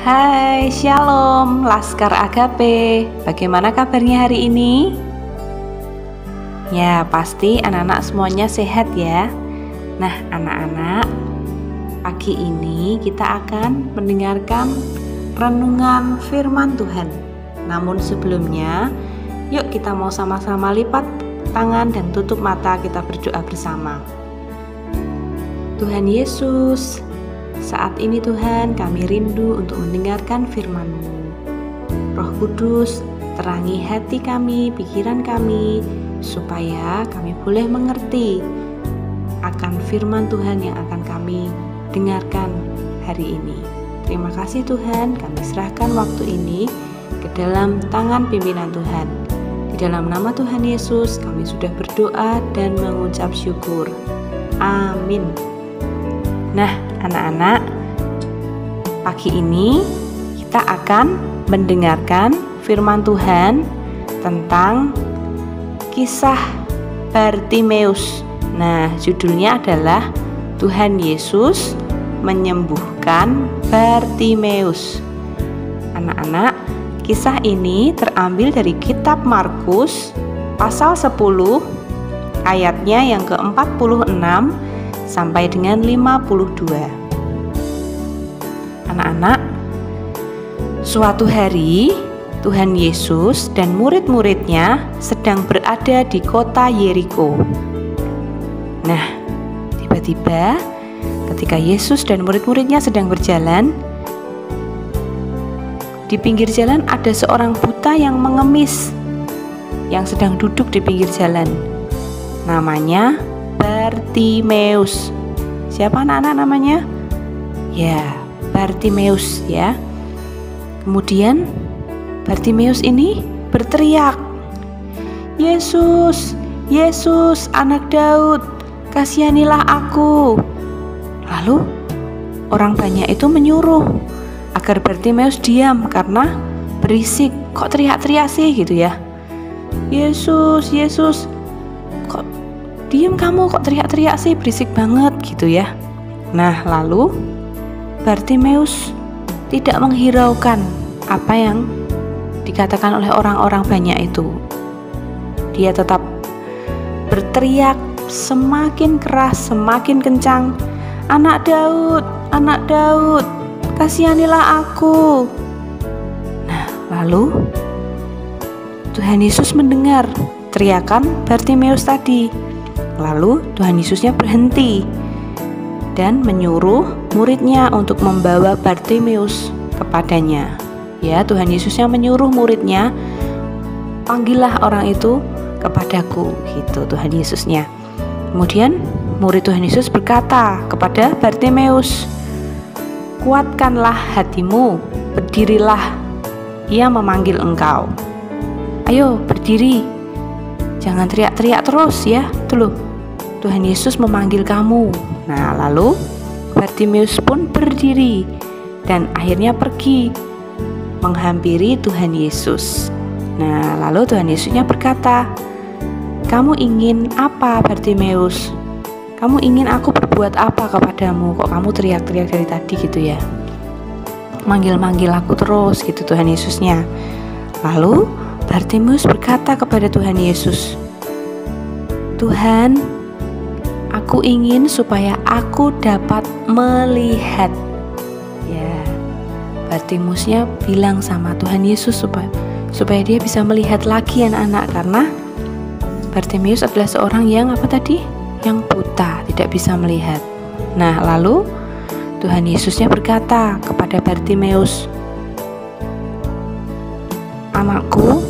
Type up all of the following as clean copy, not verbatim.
Hai, Shalom, Laskar Agape. Bagaimana kabarnya hari ini? Ya, pasti anak-anak semuanya sehat ya. Nah, anak-anak, pagi ini kita akan mendengarkan renungan firman Tuhan. Namun sebelumnya, yuk kita mau sama-sama lipat tangan dan tutup mata, kita berdoa bersama. Tuhan Yesus, saat ini Tuhan, kami rindu untuk mendengarkan firman-Mu. Roh Kudus, terangi hati kami, pikiran kami, supaya kami boleh mengerti akan firman Tuhan yang akan kami dengarkan hari ini. Terima kasih Tuhan, kami serahkan waktu ini ke dalam tangan pimpinan Tuhan. Di dalam nama Tuhan Yesus, kami sudah berdoa dan mengucap syukur. Amin. Nah, anak-anak, pagi ini kita akan mendengarkan firman Tuhan tentang kisah Bartimeus. Nah, judulnya adalah Tuhan Yesus menyembuhkan Bartimeus. Anak-anak, kisah ini terambil dari kitab Markus pasal 10 ayatnya yang ke-46 sampai dengan 52. Anak-anak, suatu hari Tuhan Yesus dan murid-muridnya sedang berada di kota Yeriko. Nah, tiba-tiba ketika Yesus dan murid-muridnya sedang berjalan, di pinggir jalan ada seorang buta yang mengemis yang sedang duduk di pinggir jalan. Namanya Bartimeus. Siapa anak-anak namanya? Ya, Bartimeus ya. Kemudian Bartimeus ini berteriak, "Yesus, Yesus, anak Daud, kasihanilah aku." Lalu orang banyak itu menyuruh agar Bartimeus diam karena berisik. Kok teriak-teriak sih gitu ya? "Yesus, Yesus, kok diam kamu, kok teriak-teriak sih, berisik banget," gitu ya. Nah, lalu Bartimeus tidak menghiraukan apa yang dikatakan oleh orang-orang banyak itu. Dia tetap berteriak semakin keras, semakin kencang, "Anak Daud, anak Daud, kasihanilah aku." Nah, lalu Tuhan Yesus mendengar teriakan Bartimeus tadi. Lalu Tuhan Yesusnya berhenti dan menyuruh muridnya untuk membawa Bartimeus kepadanya. Ya, Tuhan Yesusnya menyuruh muridnya, "Panggillah orang itu kepadaku," gitu Tuhan Yesusnya. Kemudian murid Tuhan Yesus berkata kepada Bartimeus, "Kuatkanlah hatimu, berdirilah, Ia memanggil engkau." Ayo berdiri, jangan teriak-teriak terus ya. Tuh loh, Tuhan Yesus memanggil kamu. Nah, lalu Bartimeus pun berdiri dan akhirnya pergi menghampiri Tuhan Yesus. Nah, lalu Tuhan Yesusnya berkata, "Kamu ingin apa, Bartimeus? Kamu ingin aku berbuat apa kepadamu? Kok kamu teriak-teriak dari tadi gitu ya? Manggil-manggil aku terus," gitu Tuhan Yesusnya. Lalu Bartimeus berkata kepada Tuhan Yesus, "Tuhan, aku ingin supaya aku dapat melihat." Ya, Bartimeusnya bilang sama Tuhan Yesus supaya dia bisa melihat lagi anak-anak, karena Bartimeus adalah seorang yang apa tadi? Yang buta, tidak bisa melihat. Nah, lalu Tuhan Yesusnya berkata kepada Bartimeus, "Anakku,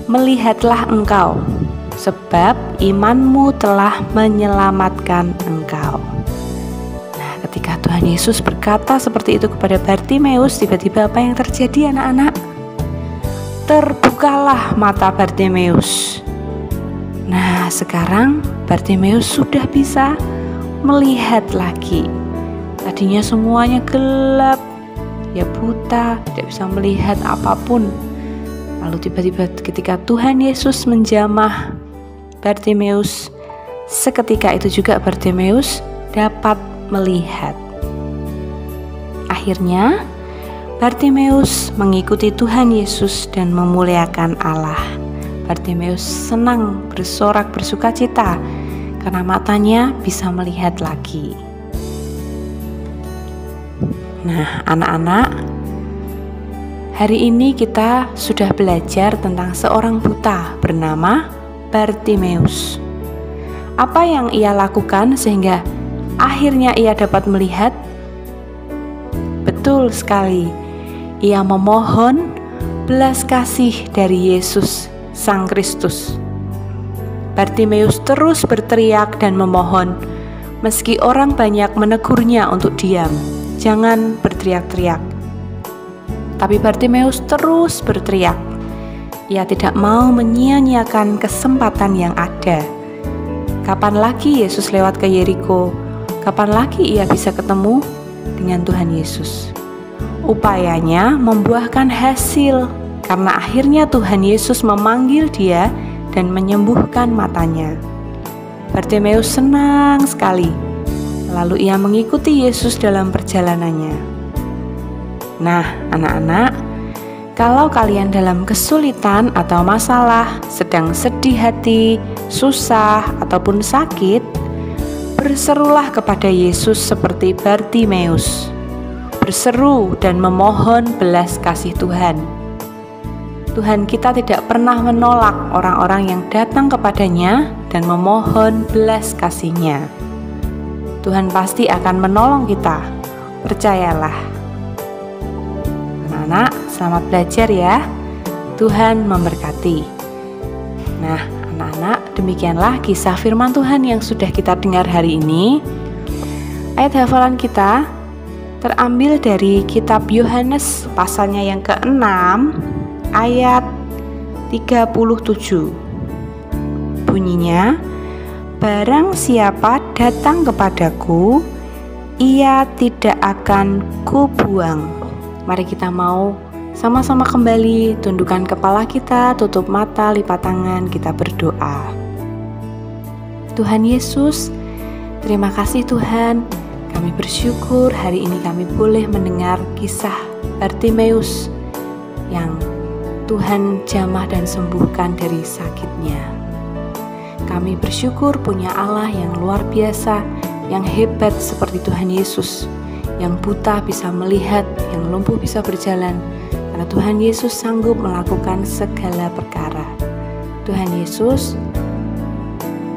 melihatlah engkau, sebab imanmu telah menyelamatkan engkau." Nah, ketika Tuhan Yesus berkata seperti itu kepada Bartimeus, tiba-tiba apa yang terjadi anak-anak? Terbukalah mata Bartimeus. Nah, sekarang Bartimeus sudah bisa melihat lagi. Tadinya semuanya gelap, ya buta, tidak bisa melihat apapun. Lalu tiba-tiba ketika Tuhan Yesus menjamah Bartimeus, seketika itu juga Bartimeus dapat melihat. Akhirnya Bartimeus mengikuti Tuhan Yesus dan memuliakan Allah. Bartimeus senang bersorak bersukacita karena matanya bisa melihat lagi. Nah, anak-anak, hari ini kita sudah belajar tentang seorang buta bernama Bartimeus. Apa yang ia lakukan sehingga akhirnya ia dapat melihat? Betul sekali, ia memohon belas kasih dari Yesus, Sang Kristus. Bartimeus terus berteriak dan memohon, meski orang banyak menegurnya untuk diam. Jangan berteriak-teriak. Tapi Bartimeus terus berteriak. Ia tidak mau menyia-nyiakan kesempatan yang ada. Kapan lagi Yesus lewat ke Yeriko? Kapan lagi ia bisa ketemu dengan Tuhan Yesus? Upayanya membuahkan hasil, karena akhirnya Tuhan Yesus memanggil dia dan menyembuhkan matanya. Bartimeus senang sekali. Lalu ia mengikuti Yesus dalam perjalanannya. Nah, anak-anak, kalau kalian dalam kesulitan atau masalah, sedang sedih hati, susah, ataupun sakit, berserulah kepada Yesus seperti Bartimeus. Berseru dan memohon belas kasih Tuhan. Tuhan kita tidak pernah menolak orang-orang yang datang kepadanya dan memohon belas kasih-Nya. Tuhan pasti akan menolong kita, percayalah. Anak-anak, selamat belajar ya. Tuhan memberkati. Nah, anak-anak, demikianlah kisah firman Tuhan yang sudah kita dengar hari ini. Ayat hafalan kita terambil dari kitab Yohanes pasalnya yang ke-6 ayat 37. Bunyinya, barang siapa datang kepadaku, ia tidak akan kubuang. Mari kita mau sama-sama kembali tundukkan kepala kita, tutup mata, lipat tangan, kita berdoa. Tuhan Yesus, terima kasih Tuhan. Kami bersyukur hari ini kami boleh mendengar kisah Bartimeus yang Tuhan jamah dan sembuhkan dari sakitnya. Kami bersyukur punya Allah yang luar biasa, yang hebat seperti Tuhan Yesus, yang buta bisa melihat, yang lumpuh bisa berjalan, karena Tuhan Yesus sanggup melakukan segala perkara. Tuhan Yesus,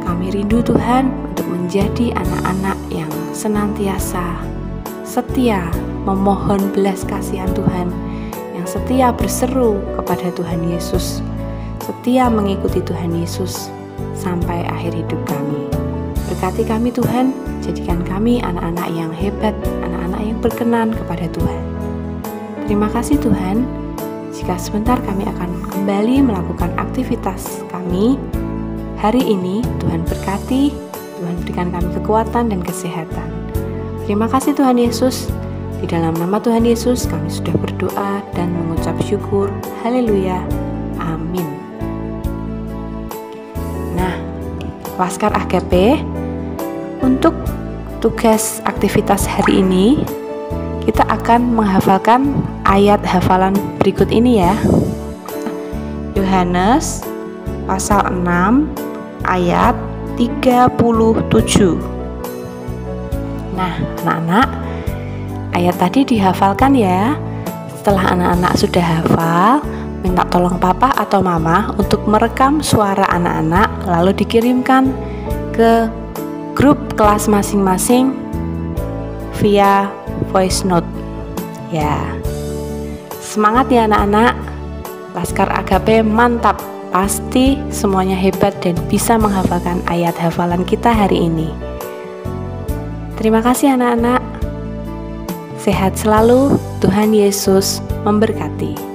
kami rindu Tuhan untuk menjadi anak-anak yang senantiasa setia memohon belas kasihan Tuhan, yang setia berseru kepada Tuhan Yesus, setia mengikuti Tuhan Yesus sampai akhir hidup kami. Berkati kami Tuhan, jadikan kami anak-anak yang hebat, anak-anak yang berkenan kepada Tuhan. Terima kasih Tuhan, jika sebentar kami akan kembali melakukan aktivitas kami hari ini. Tuhan berkati, Tuhan berikan kami kekuatan dan kesehatan. Terima kasih Tuhan Yesus, di dalam nama Tuhan Yesus kami sudah berdoa dan mengucap syukur. Haleluya, amin. Nah, Laskar AGP, untuk tugas aktivitas hari ini kita akan menghafalkan ayat hafalan berikut ini ya. Yohanes pasal 6 ayat 37. Nah, anak-anak, ayat tadi dihafalkan ya. Setelah anak-anak sudah hafal, minta tolong papa atau mama untuk merekam suara anak-anak lalu dikirimkan ke grup kelas masing-masing via voice note. Ya, semangat ya anak-anak. Laskar AGP mantap, pasti semuanya hebat dan bisa menghafalkan ayat hafalan kita hari ini. Terima kasih anak-anak. Sehat selalu, Tuhan Yesus memberkati.